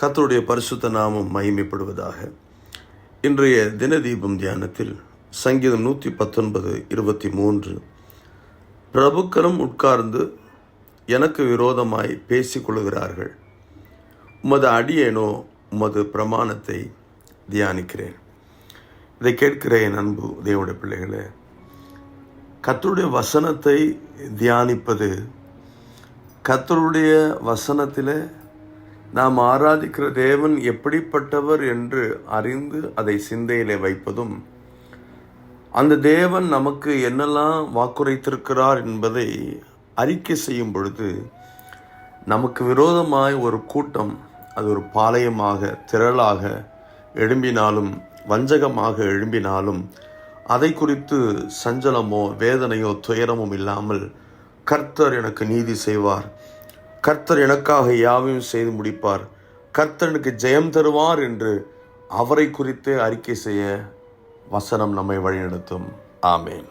கர்த்தருடைய பரிசுத்த நாமம் மகிமைப்படுவதாக. இன்றைய தினதீபம் தியானத்தில் சங்கீதம் 119:23, பிரபுக்களும் உட்கார்ந்து எனக்கு விரோதமாய் பேசிக்கொள்கிறார்கள், உமது அடியேனோ உமது பிரமாணத்தை தியானிக்கிறேன். இதை கேட்கிற என் அன்பு தேவனுடைய பிள்ளைகளே, கர்த்தருடைய வசனத்தை தியானிப்பது, கர்த்தருடைய வசனத்தில் நாம் ஆராதிக்கிற தேவன் எப்படிப்பட்டவர் என்று அறிந்து அதை சிந்தையிலே வைப்பதும், அந்த தேவன் நமக்கு என்னெல்லாம் வாக்குரைத்திருக்கிறார் என்பதை அறிக்கை செய்யும் பொழுது, நமக்கு விரோதமாய் ஒரு கூட்டம், அது ஒரு பாளையமாக திரளாக எழும்பினாலும் வஞ்சகமாக எழும்பினாலும் அதை குறித்து சஞ்சலமோ வேதனையோ துயரமும் இல்லாமல், கர்த்தர் எனக்கு நீதி செய்வார், கர்த்தர் எனக்காக யாவையும் செய்து முடிப்பார், கர்த்தர் எனக்கு ஜெயம் தருவார் என்று அவரை குறித்து அறிக்கை செய்ய வசனம் நம்மை வழிநடத்தும். ஆமேன்.